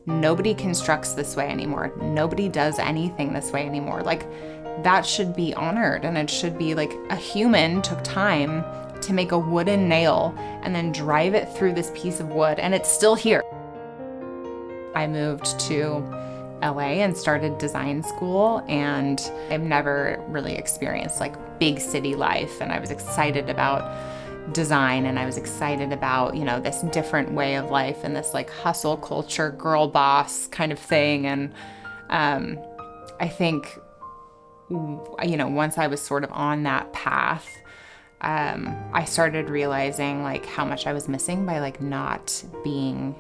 nobody constructs this way anymore. Nobody does anything this way anymore. Like, that should be honored, and it should be like a human took time to make a wooden nail and then drive it through this piece of wood, and it's still here. I moved to LA and started design school, and I've never really experienced like big city life, and I was excited about design, and I was excited about, you know, this different way of life and this like hustle culture, girl boss kind of thing. And I think, you know, once I was sort of on that path, I started realizing like how much I was missing by like not being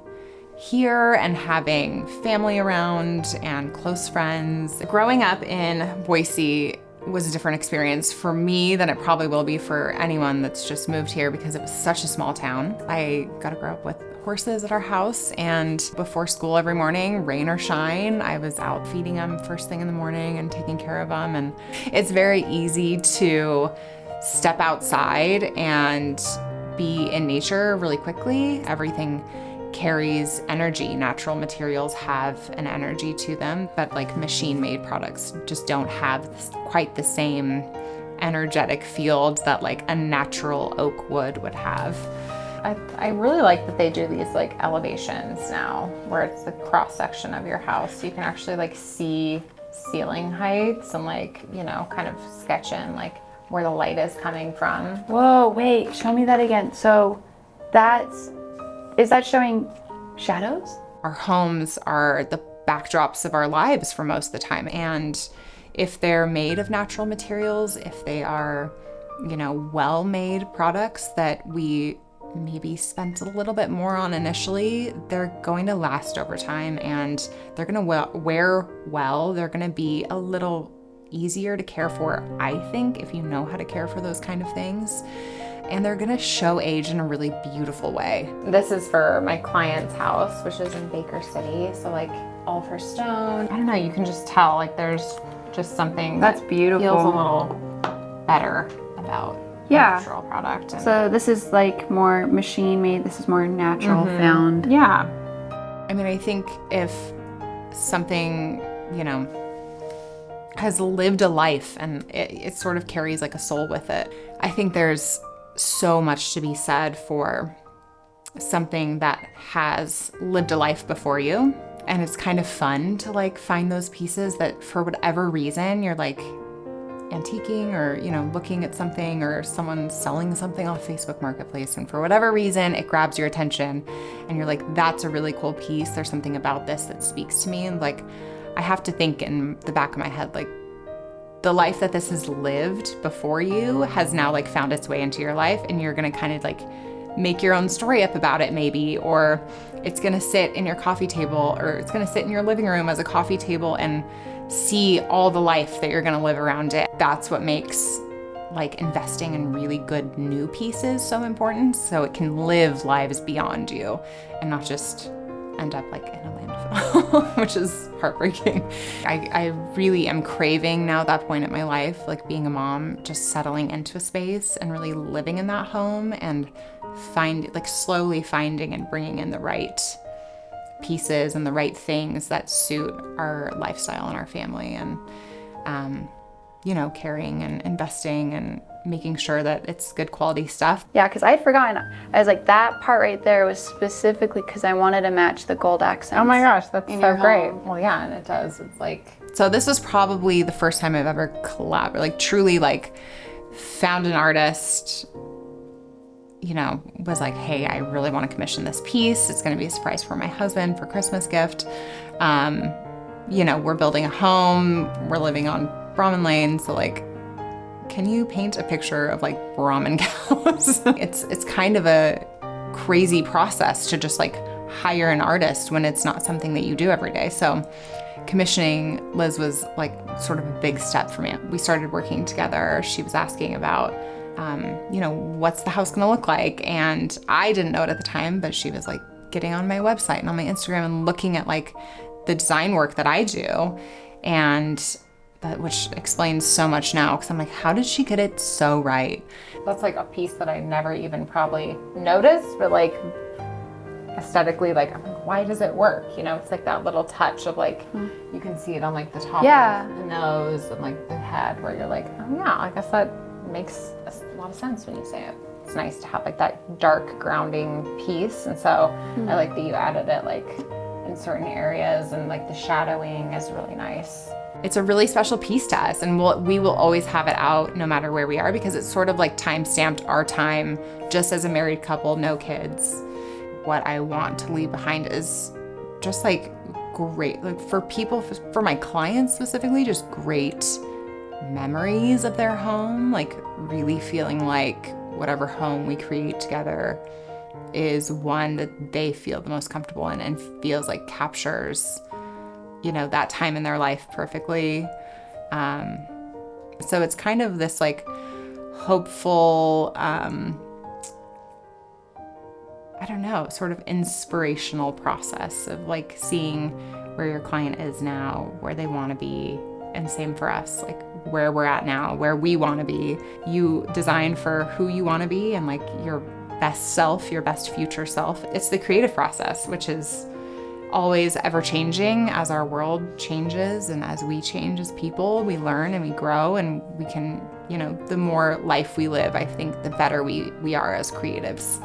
here and having family around and close friends. Growing up in Boise was a different experience for me than it probably will be for anyone that's just moved here, because it was such a small town. I got to grow up with horses at our house, and before school every morning, rain or shine, I was out feeding them first thing in the morning and taking care of them. And it's very easy to step outside and be in nature really quickly. Everything carries energy. Natural materials have an energy to them, but like machine-made products just don't have quite the same energetic field that like a natural oak wood would have. I really like that they do these like elevations now, where it's the cross section of your house. You can actually like see ceiling heights and like, you know, kind of sketch in like where the light is coming from. Whoa, wait, show me that again. So is that showing shadows? Our homes are the backdrops of our lives for most of the time. And if they're made of natural materials, if they are, you know, well-made products that we maybe spent a little bit more on initially, they're going to last over time, and they're going to wear well. They're going to be a little easier to care for, I think, if you know how to care for those kind of things. And they're gonna show age in a really beautiful way. This is for my client's house, which is in Baker City. So like all of her stone, I don't know, you can just tell like there's just something that's beautiful. Feels a little better about a natural product. And so this is like more machine made, this is more natural found. Yeah. I mean, I think if something, you know, has lived a life and it sort of carries like a soul with it, I think there's so much to be said for something that has lived a life before you. And it's kind of fun to like find those pieces that for whatever reason you're like antiquing, or, you know, looking at something, or someone selling something off Facebook Marketplace, and for whatever reason it grabs your attention and you're like, that's a really cool piece. There's something about this that speaks to me. And like, I have to think in the back of my head, like, the life that this has lived before you has now like found its way into your life, and you're gonna kind of like make your own story up about it maybe, or it's gonna sit in your coffee table, or it's gonna sit in your living room as a coffee table and see all the life that you're gonna live around it. That's what makes like investing in really good new pieces so important, so it can live lives beyond you and not just end up like in a landfill, which is heartbreaking. I really am craving now at that point in my life, like being a mom, just settling into a space and really living in that home and slowly finding and bringing in the right pieces and the right things that suit our lifestyle and our family, and you know, caring and investing and making sure that it's good quality stuff. Yeah, because I'd forgotten. I was like, that part right there was specifically because I wanted to match the gold accents. Oh my gosh, that's so great. Home. Well, yeah, and it does. It's like, so this was probably the first time I've ever truly like found an artist, you know, was like, hey, I really want to commission this piece. It's going to be a surprise for my husband for Christmas gift. You know, we're building a home. We're living on Brahmin Lane. So like, can you paint a picture of like Brahmin cows? It's kind of a crazy process to just like hire an artist when it's not something that you do every day. So commissioning Liz was like sort of a big step for me. We started working together. She was asking about, you know, what's the house gonna look like? And I didn't know it at the time, but she was like getting on my website and on my Instagram and looking at like the design work that I do, and which explains so much now, because I'm like, how did she get it so right? That's like a piece that I never even probably noticed, but like aesthetically, like, I'm like, why does it work? You know, it's like that little touch of like, you can see it on like the top Yeah. of the nose and like the head where you're like, oh yeah, I guess that makes a lot of sense when you say it. It's nice to have like that dark grounding piece. And so I like that you added it like in certain areas, and like the shadowing is really nice. It's a really special piece to us, and we will always have it out no matter where we are, because it's sort of like time-stamped our time just as a married couple, no kids. What I want to leave behind is just like great, like for people, for my clients specifically, just great memories of their home, like really feeling like whatever home we create together is one that they feel the most comfortable in and feels like captures, you know, that time in their life perfectly. So it's kind of this like hopeful, I don't know, sort of inspirational process of like seeing where your client is now, where they want to be, and same for us, like where we're at now, where we want to be. You design for who you want to be and like your best self, your best future self. It's the creative process, which is always ever changing as our world changes, and as we change as people, we learn and we grow, and we can, you know, the more life we live, I think the better we are as creatives.